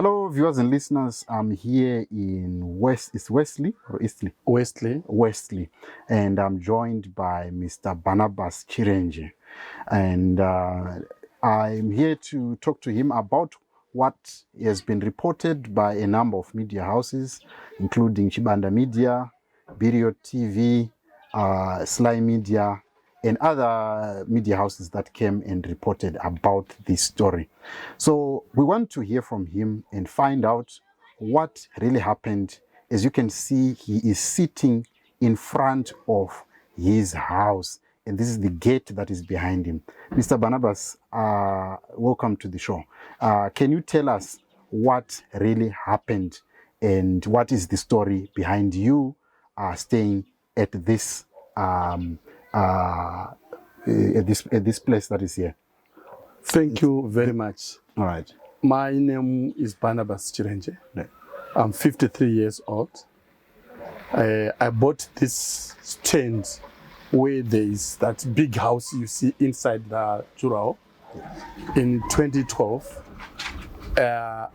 Hello, viewers and listeners. I'm here in Wesley or Eastleigh? Wesley. And I'm joined by Mr. Barnabas Chirenje. And I'm here to talk to him about what has been reported by a number of media houses, including Chibanda Media, Video TV, Sly Media, and other media houses that came and reported about this story. So we want to hear from him and find out what really happened. As you can see, he is sitting in front of his house, and this is the gate that is behind him. Mr. Barnabas, welcome to the show. Can you tell us what really happened and what is the story behind you staying at this this place that is here? Thank you very much. All right. My name is Barnabas Chirenje. I'm 53 years old. I bought this stand where there is that big house you see inside the Jurao in 2012.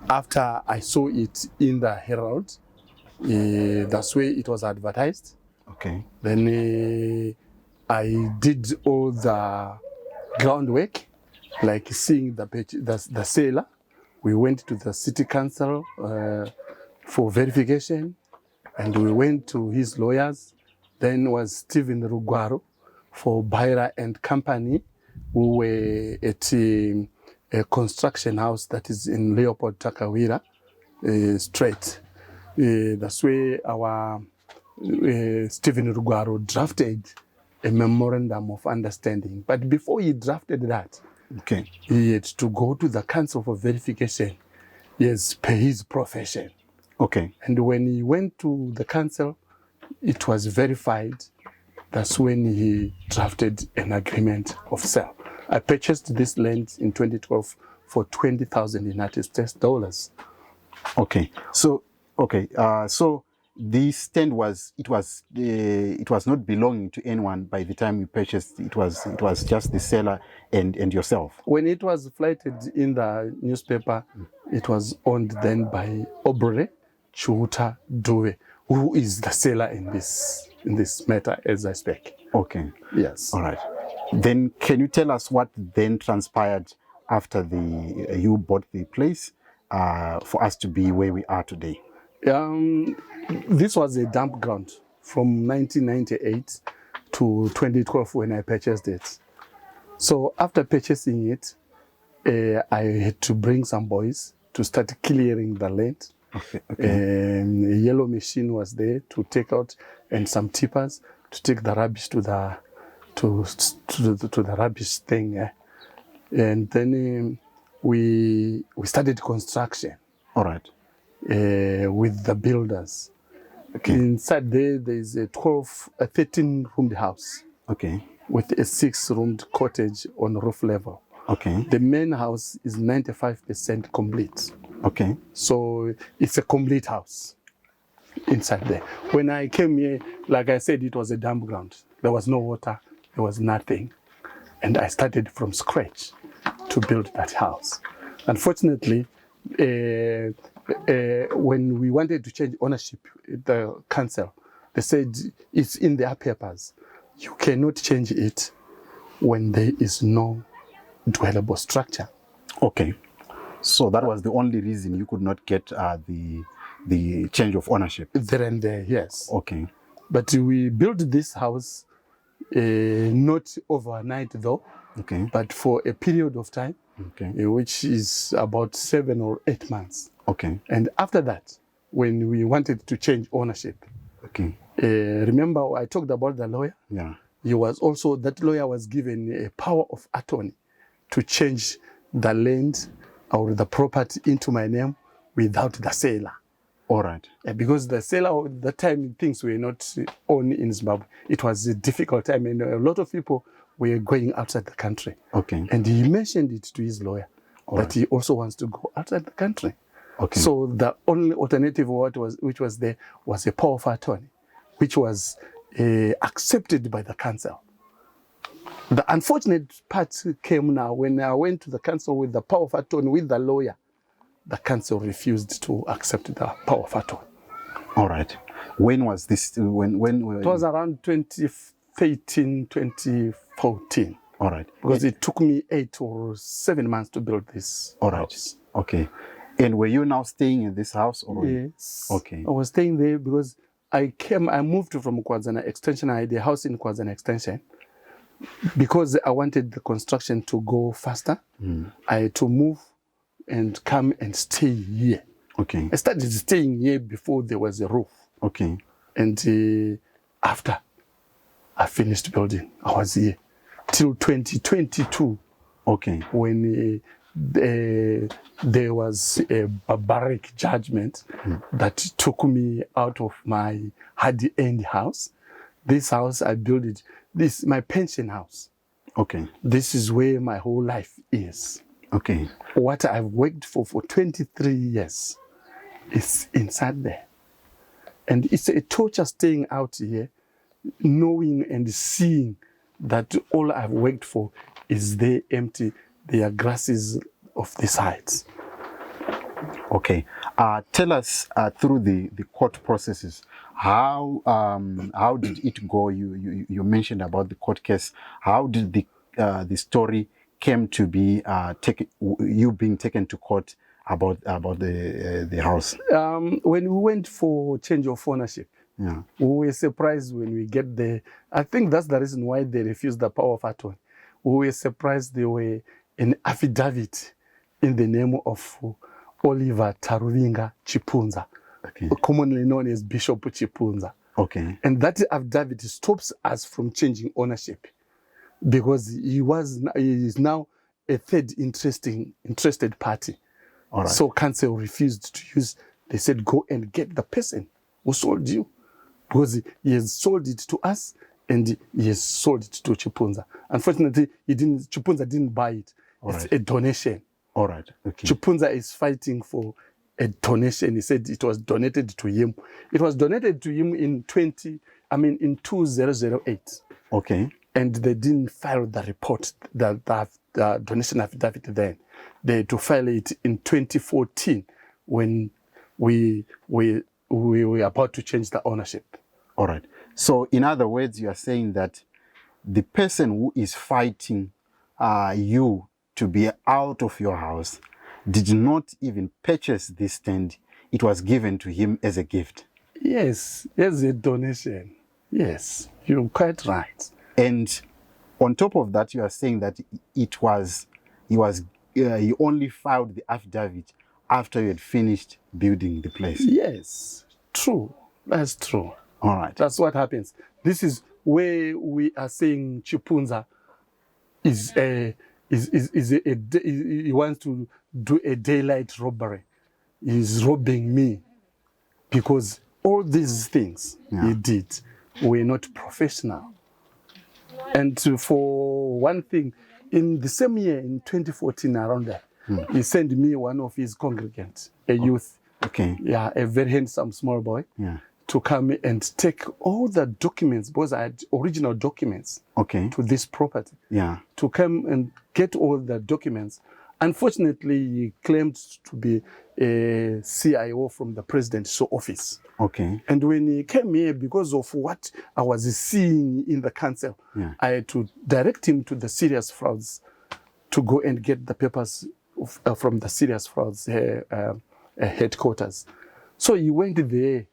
After I saw it in the Herald, that's where it was advertised. Okay. Then I did all the groundwork, like seeing the seller. We went to the city council for verification, and we went to his lawyers. Then was Stephen Rugwaro for Baira and Company, who were at a construction house that is in Leopold Takawira Street. That's where our Stephen Rugwaro drafted a memorandum of understanding. But before he drafted that, okay, he had to go to the council for verification. Yes, per his profession. Okay. And when he went to the council, it was verified. That's when he drafted an agreement of sale. I purchased this land in 2012 for 20,000 United States dollars. Okay. So, okay. So this stand was not belonging to anyone by the time you purchased. It was just the seller and yourself. When it was flighted in the newspaper, it was owned then by Obre Chuta Due, who is the seller in this matter as I speak. Okay. Yes. All right. Then can you tell us what then transpired after you bought the place for us to be where we are today? This was a dump ground from 1998 to 2012 when I purchased it. So after purchasing it, I had to bring some boys to start clearing the land. Okay. A yellow machine was there to take out, and some tippers to take the rubbish to the rubbish thing. And then we started construction. All right. With the builders. Okay. Inside there's a 13-roomed house. Okay. With a 6-roomed cottage on roof level. Okay. The main house is 95% complete. Okay. So it's a complete house inside there. When I came here, like I said, it was a dump ground. There was no water, there was nothing. And I started from scratch to build that house. Unfortunately, when we wanted to change ownership, the council, they said it's in their papers. You cannot change it when there is no dwellable structure. Okay. So that was the only reason you could not get the change of ownership. There and there, yes. Okay. But we built this house not overnight though. Okay. But for a period of time. Okay. Which is about 7 or 8 months. Okay. And after that, when we wanted to change ownership, okay. Remember I talked about the lawyer? Yeah. That lawyer was given a power of attorney to change the land or the property into my name without the seller. All right. Because the seller at the time, things were not owned in Zimbabwe. It was a difficult time, and a lot of people were going outside the country. Okay. And he mentioned it to his lawyer that he also wants to go outside the country. Okay. So the only alternative which was there was a power of attorney, which was accepted by the council. The unfortunate part came now when I went to the council with the power of attorney with the lawyer. the council refused to accept the power of attorney. All right. When was this? When? It was around 2013, 2014. All right. Because it took me 8 or 7 months to build this house. Okay. And were you now staying in this house? Or Yes. Okay. I was staying there because I moved from Kwazana Extension. I had a house in Kwazana Extension. Because I wanted the construction to go faster, I had to move and come and stay here. Okay. I started staying here before there was a roof. Okay. And after I finished building, I was here till 2022. Okay. When there was a barbaric judgment that took me out of my hard-earned house. This house, I built it. This is my pension house. Okay. This is where my whole life is. Okay. What I've worked for 23 years is inside there. And it's a torture staying out here, knowing and seeing that all I've worked for is there empty. There are grasses of the sides. Okay. Tell us through the court processes, how did it go? You mentioned about the court case. How did the story came to be you being taken to court about the house? When we went for change of ownership, Yeah. we were surprised when we get there. I think that's the reason why they refused the power of attorney. We were surprised there were an affidavit in the name of Oliver Taruvinga Chipunza, Okay. commonly known as Bishop Chipunza. Okay. And that affidavit stops us from changing ownership because he is now a third interested party. All right. So council refused to use. They said, go and get the person who sold you, because he has sold it to us and he has sold it to Chipunza. Unfortunately, Chipunza didn't buy it. It's a donation. All right. Okay. Chipunza is fighting for a donation. He said it was donated to him. It was donated to him in 2008. Okay. And they didn't file the report, the donation affidavit then. They had to file it in 2014 when we were about to change the ownership. All right. So in other words, you are saying that the person who is fighting you to be out of your house did not even purchase this stand. It was given to him as a gift. Yes, as a donation. Yes, you're quite right. And on top of that, you are saying that he only filed the affidavit after you had finished building the place. Yes, true. That's true. All right. That's what happens. This is where we are saying Chipunza he wants to do a daylight robbery. He's robbing me because all these things he did were not professional. And for one thing, in the same year, in 2014, around there, he sent me one of his congregants, a youth, Okay. yeah, a very handsome small boy, Yeah. to come and take all the documents, because I had original documents Okay. to this property, Yeah. to come and get all the documents. Unfortunately, he claimed to be a CIO from the president's office. Okay. And when he came here, because of what I was seeing in the council, Yeah. I had to direct him to the serious frauds to go and get the papers from the serious frauds headquarters. So he went there.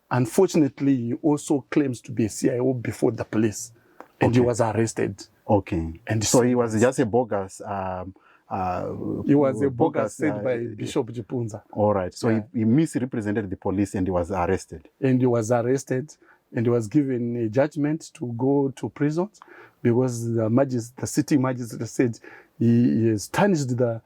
Unfortunately, he also claims to be a CIO before the police, and he was arrested. Okay. And So he was just a bogus. He was a bogus sent by Bishop Chipunza. All right. So he misrepresented the police and he was arrested. And he was arrested and he was given a judgment to go to prison because the city magistrate said he has tarnished the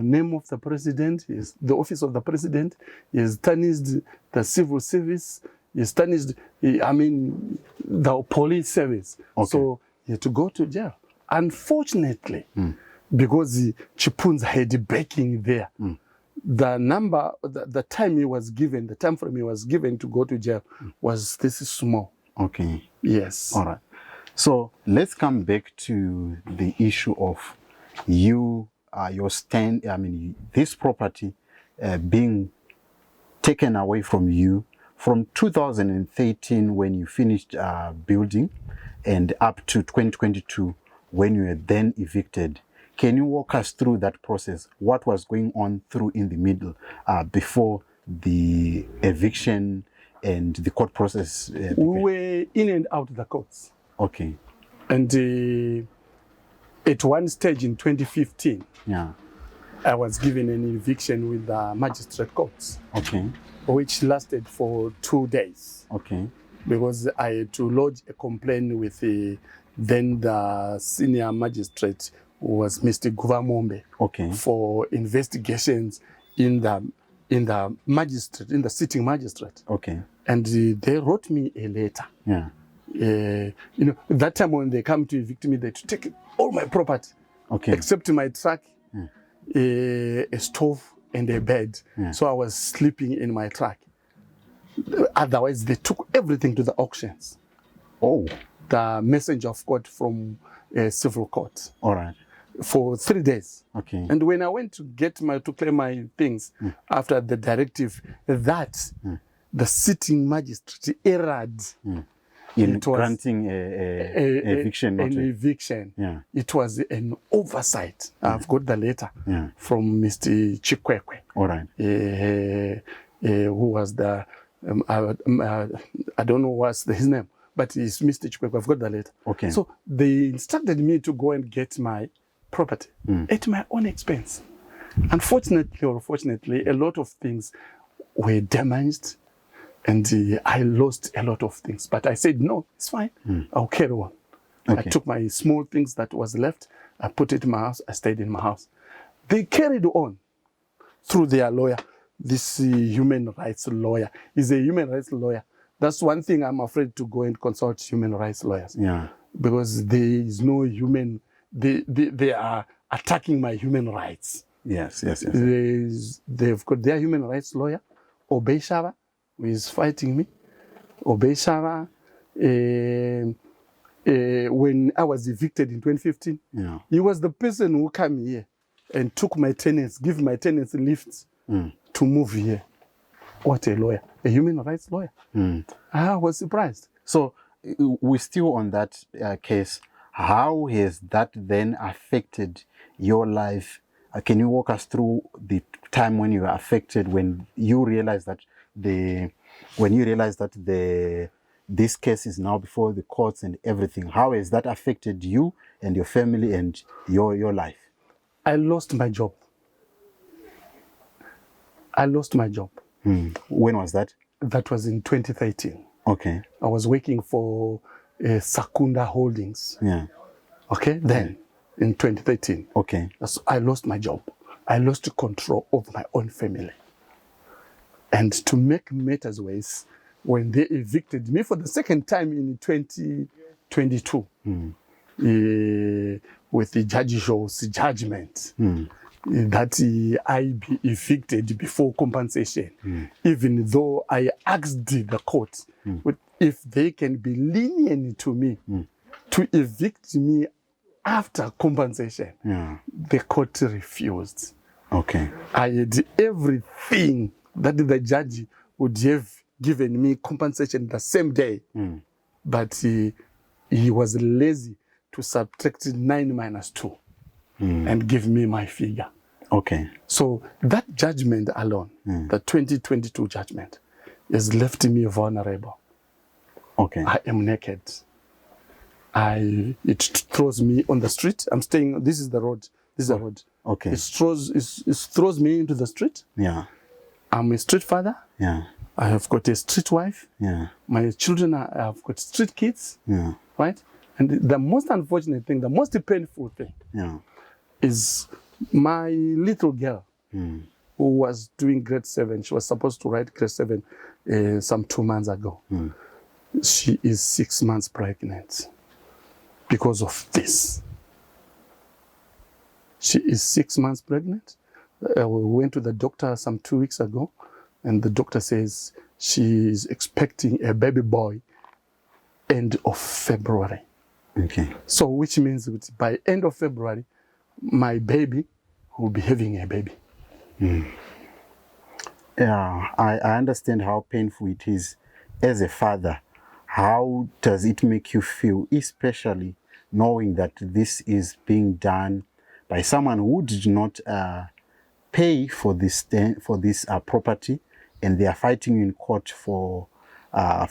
name of the president, the office of the president, he has tarnished the civil service, he has tarnished, the police service. Okay. So he had to go to jail. Unfortunately, because Chipunza had backing there, the time he was given, the time frame he was given to go to jail was this small. Okay. Yes. All right. So let's come back to the issue of you your stand, I mean, this property being taken away from you from 2013 when you finished building and up to 2022 when you were then evicted. Can you walk us through that process? What was going on through in the middle before the eviction and the court process? We were in and out of the courts. Okay. And at one stage in 2015, Yeah. I was given an eviction with the magistrate courts, Okay. which lasted for 2 days. Okay. Because I had to lodge a complaint with then the senior magistrate, who was Mr. Guvamombe, Okay. for investigations in the magistrate, in the sitting magistrate. Okay. And they wrote me a letter. Yeah. That time when they come to evict me, they to take all my property, Okay. except my truck, a stove, and a bed. Yeah. So I was sleeping in my truck. Otherwise, they took everything to the auctions. Oh. The messenger of court from a civil court. All right. For 3 days. Okay. And when I went to claim my things after the directive, that the sitting magistrate erred. In granting a eviction notice. An eviction. Yeah. It was an oversight. I've got the letter from Mr. Chikwekwe. All right. Who was the, I don't know what's his name, but it's Mr. Chikwekwe. I've got the letter. Okay. So they instructed me to go and get my property at my own expense. Unfortunately or fortunately, a lot of things were damaged. And I lost a lot of things. But I said, no, it's fine. I'll carry on. Okay. I took my small things that was left. I put it in my house. I stayed in my house. They carried on through their lawyer. This human rights lawyer is a human rights lawyer. That's one thing I'm afraid to go and consult human rights lawyers. Yeah. Because there is no human, they are attacking my human rights. Yes. They've got their human rights lawyer, Obey Shava, who is fighting me. Obey Shava, when I was evicted in 2015, he was the person who came here and took my tenants, give my tenants lifts to move here. What a lawyer, a human rights lawyer. I was surprised. So we're still on that case. How has that then affected your life? Can you walk us through the time when you were affected, when you realized that this case is now before the courts and everything? How has that affected you and your family and your life? I lost my job. When was that? That was in 2013. Okay. I was working for Sakunda Holdings. Yeah. Okay, then in 2013. Okay. So I lost my job. I lost control of my own family. And to make matters worse, when they evicted me for the second time in 2022, with the judge's judgment, that I be evicted before compensation, even though I asked the court if they can be lenient to me to evict me after compensation. The court refused. Okay. I had everything that the judge would have given me compensation the same day, but he was lazy to subtract 9 minus 2 and give me my figure. Okay. So that judgment alone, the 2022 judgment, has left me vulnerable. Okay. I am naked. It throws me on the street. I'm staying, this is the road. This is the road. Okay. It throws me into the street. Yeah. I'm a street father. Yeah. I have got a street wife. Yeah. My children have got street kids. Yeah. Right? And the most unfortunate thing, the most painful thing, is my little girl who was doing grade 7. She was supposed to write grade 7 some 2 months ago. She is 6 months pregnant because of this. She is 6 months pregnant. We went to the doctor some 2 weeks ago, and the doctor says she is expecting a baby boy end of February. Okay. So which means that by end of February, my baby, will be having a baby. Yeah, I understand how painful it is as a father. How does it make you feel, especially knowing that this is being done by someone who did not pay for this property, and they are fighting in court for a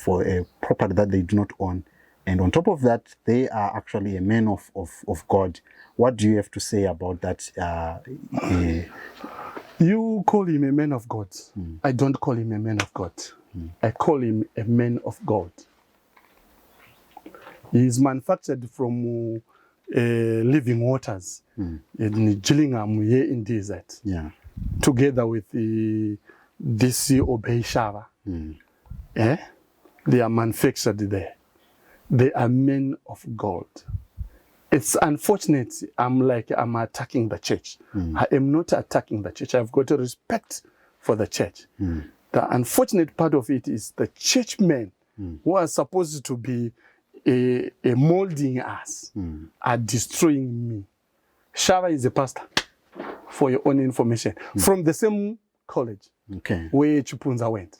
property that they do not own, and on top of that, they are actually a man of God. What do you have to say about that? You call him a man of God. I don't call him a man of God. I call him a man of God. He is manufactured from living waters in Gillingham, here in desert. Yeah. Together with this Obey Shava. They are manufactured there. They are men of God. It's unfortunate I'm attacking the church. I am not attacking the church. I've got a respect for the church. The unfortunate part of it is the churchmen who are supposed to be molding us are destroying me. Shava is a pastor, for your own information, from the same college where Chipunza went.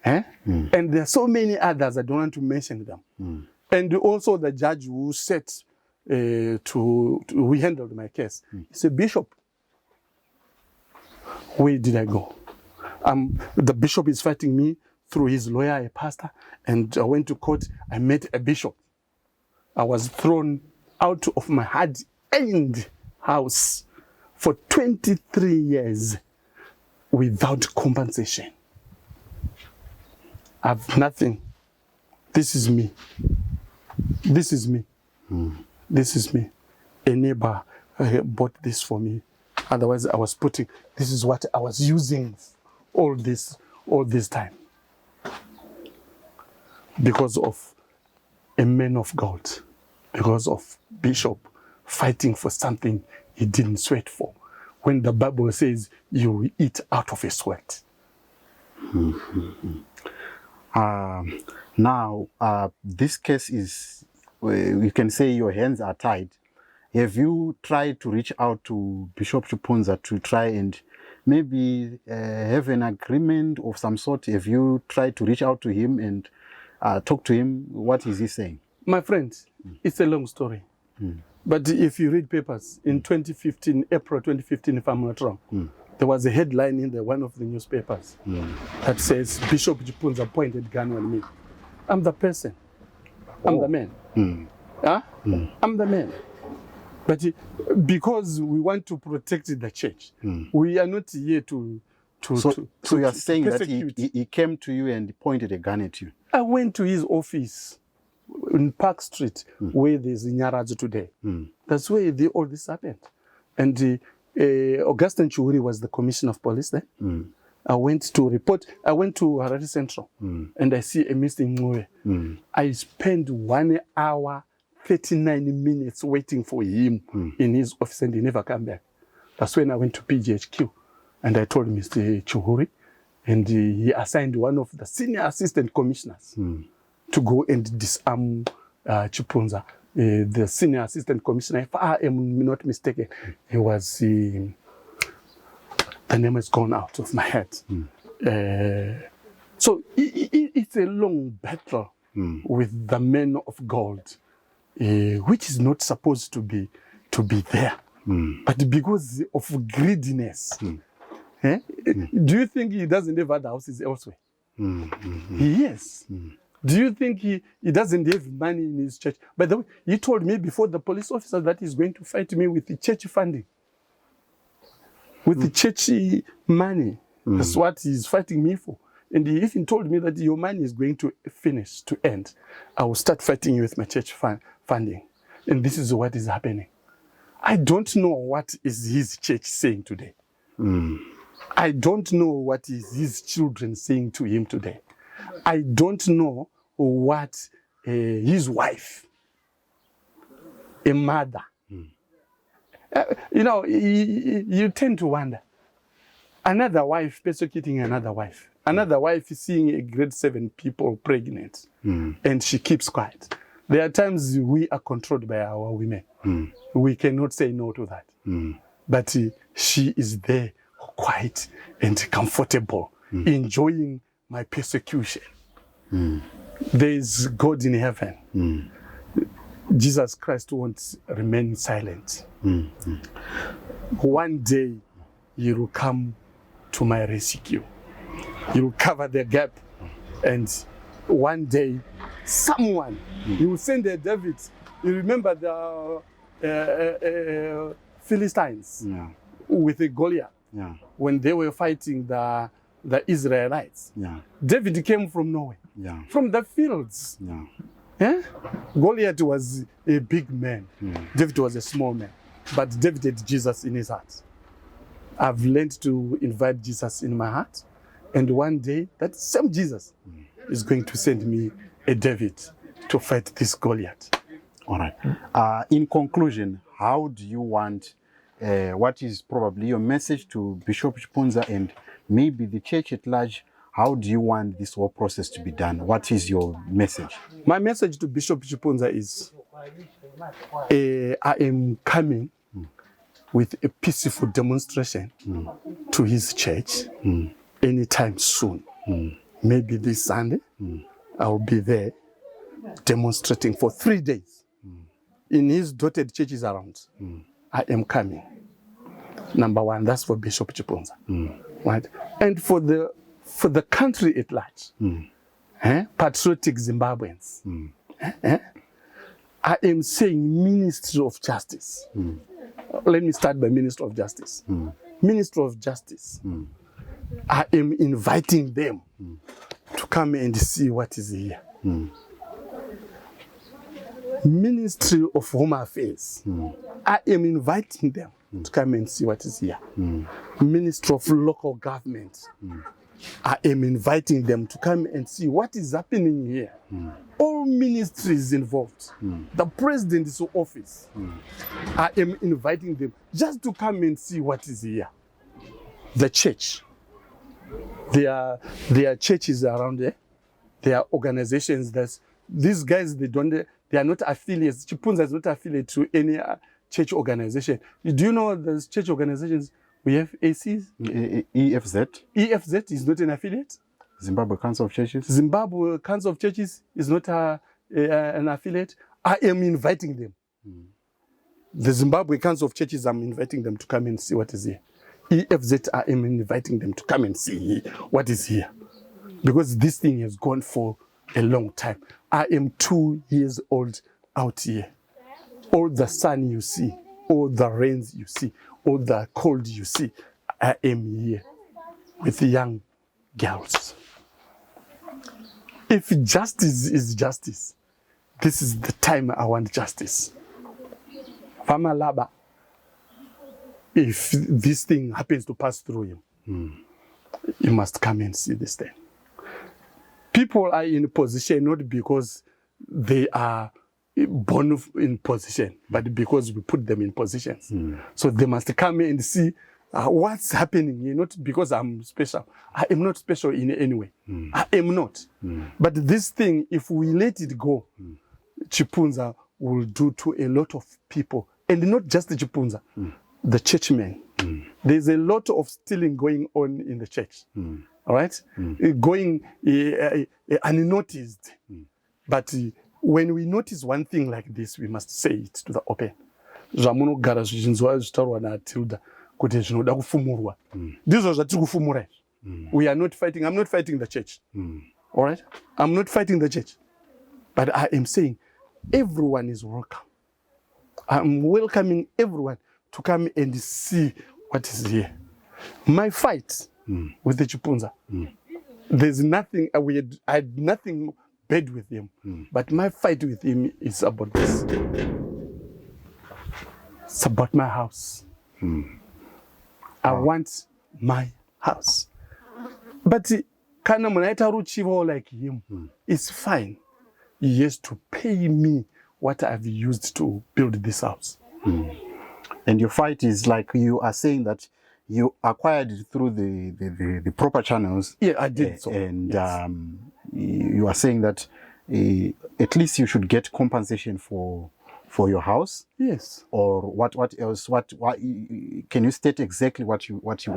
And there are so many others, I don't want to mention them. And also the judge who set who handled my case, he's a bishop. Where did I go? The bishop is fighting me through his lawyer, a pastor, and I went to court. I met a bishop. I was thrown out of my hard-earned house for 23 years without compensation. I've nothing. This is me. This is me. This is me. A neighbor bought this for me. Otherwise, I was putting, this is what I was using all this time. Because of a man of God, because of bishop fighting for something he didn't sweat for. When the Bible says you will eat out of a sweat. Now, this case is, you can say your hands are tied. Have you tried to reach out to Bishop Chipunza to try and maybe have an agreement of some sort? Have you tried to reach out to him and talk to him? What is he saying? My friend, it's a long story. But if you read papers, in 2015, April 2015, if I'm not wrong, there was a headline in one of the newspapers that says, Bishop Chipunza pointed a gun on me. I'm the person. I'm the man. I'm the man. But because we want to protect the church, we are not here to So you are saying that he came to you and pointed a gun at you? I went to his office in Park Street, where there's Nyaradzo today. That's where all this happened. And Augustine Churi was the commissioner of police then. I went to report. I went to Harare Central, and I see a Mr. Ngwe. I spent 1 hour, 39 minutes waiting for him in his office, and he never came back. That's when I went to PGHQ, and I told Mr. Chuhuri, and he assigned one of the senior assistant commissioners to go and disarm Chipunza. The senior assistant commissioner, if I am not mistaken, he was, the name has gone out of my head. So it's a long battle with the men of God, which is not supposed to be there. But because of greediness, do you think he doesn't have other houses elsewhere? Yes. Do you think he doesn't have money in his church? By the way, he told me before the police officer that he's going to fight me with the church funding. With the church money. That's what he's fighting me for. And he even told me that your money is going to finish, to end. I will start fighting you with my church funding. And this is what is happening. I don't know what is his church saying today. I don't know what is his children saying to him today. I don't know what his wife, a mother, you tend to wonder. Another wife persecuting another wife. Another wife seeing a grade 7 people pregnant, and she keeps quiet. There are times we are controlled by our women. We cannot say no to that. but she is there quiet and comfortable, enjoying my persecution. There is God in heaven. Jesus Christ won't remain silent. One day, he will come to my rescue. He will cover the gap, and one day, someone, he will send a David. You remember the Philistines with the Goliath when they were fighting the Israelites. David came from nowhere, from the fields. Goliath was a big man. David was a small man, but David had Jesus in his heart. I've learned to invite Jesus in my heart, and one day that same Jesus is going to send me a David to fight this Goliath. All right. In conclusion, how do you want, what is probably your message to Bishop Chipunza and maybe the church at large? How do you want this whole process to be done? What is your message? My message to Bishop Chipunza is, I am coming with a peaceful demonstration to his church anytime soon. Maybe this Sunday, I'll be there demonstrating for 3 days in his dotted churches around. I am coming. Number one, that's for Bishop Chipunza. Right? And for the country at large, patriotic Zimbabweans, I am saying Ministry of Justice. Let me start by Ministry of Justice. Ministry of Justice, I am inviting them to come and see what is here. Ministry of Home Affairs, I am inviting them to come and see what is here. Ministry of Local Government, I am inviting them to come and see what is happening here. All ministries involved, the president's office, I am inviting them just to come and see what is here. The church, there are churches around there, there are organizations that these guys, they are not affiliates. Chipunza is not affiliated to any church organization. Do you know those church organizations? We have ACs. EFZ. EFZ is not an affiliate. Zimbabwe Council of Churches. Zimbabwe Council of Churches is not an affiliate. I am inviting them. The Zimbabwe Council of Churches, I'm inviting them to come and see what is here. EFZ, I am inviting them to come and see what is here. Because this thing has gone for a long time. I am 2 years old out here. All the sun you see, all the rains you see, all the cold you see, I am here with young girls. If justice is justice, this is the time I want justice. Famalaba, if this thing happens to pass through him, you must come and see this thing. People are in position not because they are born in position, but because we put them in positions. So they must come and see what's happening here, not because I'm special. I am not special in any way. I am not. But this thing, if we let it go, Chipunza will do to a lot of people, and not just the Chipunza, the churchmen. There's a lot of stealing going on in the church. All right? Going unnoticed. But when we notice one thing like this, we must say it to the open. Zvamunogara zvichinzwa zvitaurwa naTilda kuti zvinoda kufumurwa. Ndizvo zvatiri kufumura. We are not fighting. I'm not fighting the church. All right? I'm not fighting the church. But I am saying everyone is welcome. I'm welcoming everyone to come and see what is here. My fight with the Chipunza, there's nothing, I had nothing bad with him, but my fight with him is about this. It's about my house. I want my house. But kana munaita ruchivo like him, it's fine. He has to pay me what I've used to build this house. And your fight is like you are saying that you acquired it through the proper channels. Yeah, I did so. And yes. You are saying that at least you should get compensation for for your house? Yes. Or what else? What can you state exactly what you want?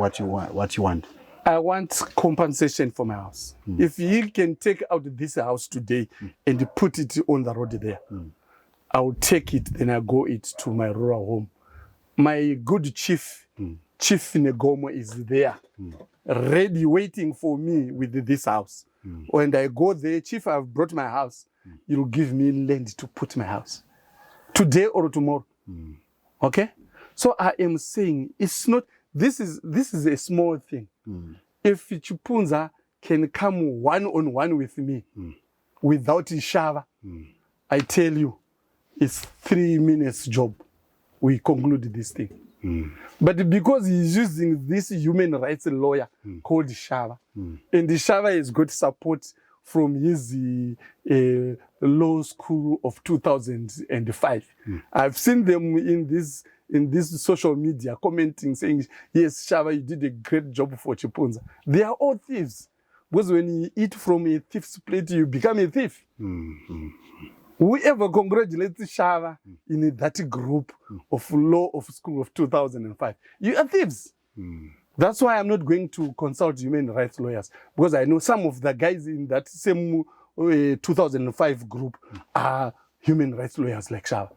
I want compensation for my house. If he can take out this house today and put it on the road there, I will take it, then I go it to my rural home. My good chief, Chief Negomo, is there, ready, waiting for me with this house. When I go there, Chief, I've brought my house. You'll give me land to put my house today or tomorrow. Okay? So I am saying it's not, this is a small thing. If Chipunza can come one-on-one with me without a shower, I tell you, it's 3 minutes job. We conclude this thing. But because he's using this human rights lawyer called Shava, and the Shava has got support from his law school of 2005. I've seen them in this social media commenting, saying, yes, Shava, you did a great job for Chipunza. They are all thieves. Because when you eat from a thief's plate, you become a thief. Whoever congratulates Shava in that group of law of school of 2005, you are thieves. That's why I'm not going to consult human rights lawyers, because I know some of the guys in that same 2005 group are human rights lawyers like Shava.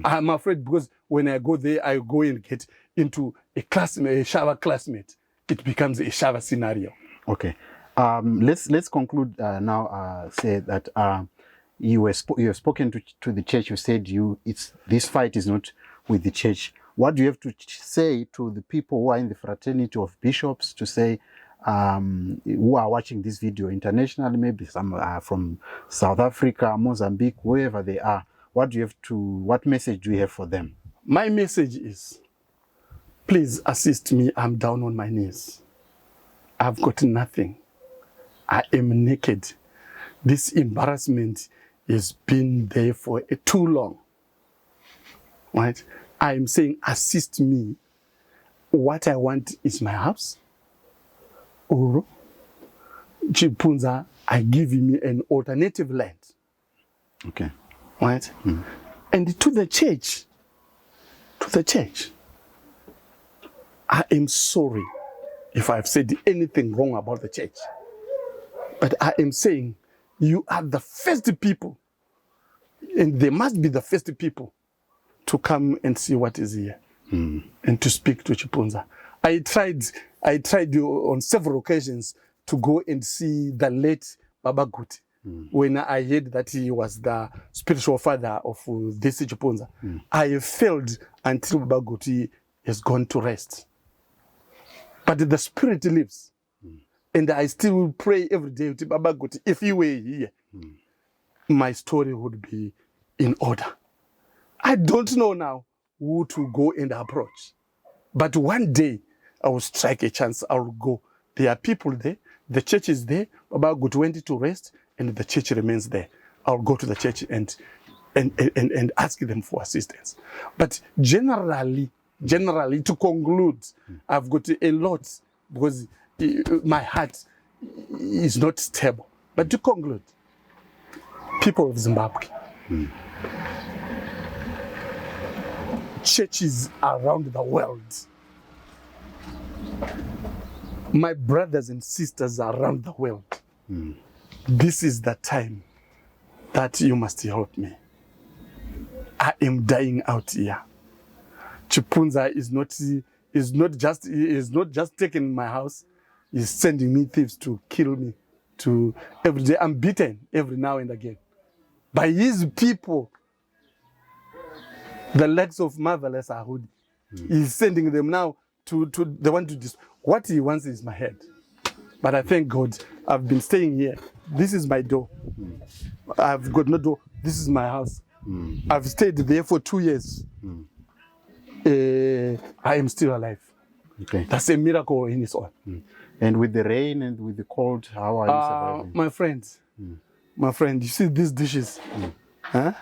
I'm afraid because when I go there, I go and get into a Shava classmate. It becomes a Shava scenario. Okay. Let's conclude now. Say that you have spoken to the church. You said this fight is not with the church. What do you have to say to the people who are in the fraternity of bishops, to say who are watching this video internationally, maybe some from South Africa, Mozambique, wherever they are? What message do you have for them? My message is, please assist me. I'm down on my knees. I've got nothing. I am naked. This embarrassment has been there for too long. Right? I am saying, assist me. What I want is my house. Or Chipunza, I give me an alternative land. Okay. Right? And to the church, I am sorry if I've said anything wrong about the church. But I am saying, you are the first people, and they must be the first people to come and see what is here and to speak to Chipunza. I tried on several occasions to go and see the late Baba Guti when I heard that he was the spiritual father of this Chipunza. I failed until Baba Guti has gone to rest. But the spirit lives. And I still pray every day to Baba Guti, if he were here, my story would be in order. I don't know now who to go and approach. But one day, I will strike a chance, I will go. There are people there, the church is there, Baba Guti went to rest, and the church remains there. I'll go to the church and ask them for assistance. But generally, to conclude, I've got a lot, because my heart is not stable. But to conclude, people of Zimbabwe, churches around the world, my brothers and sisters around the world, this is the time that you must help me. I am dying out here. Chipunza is not just taking my house. He's sending me thieves to kill me. Every day I'm beaten every now and again by his people. The legs of marvelous Ahudi. He's sending them now to the one to what he wants is my head. But I thank God I've been staying here. This is my door. I've got no door. This is my house. I've stayed there for 2 years. I am still alive. Okay. That's a miracle in its own. And with the rain and with the cold, how are you surviving? My friend, you see these dishes? Huh?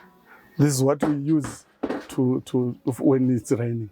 This is what we use to when it's raining.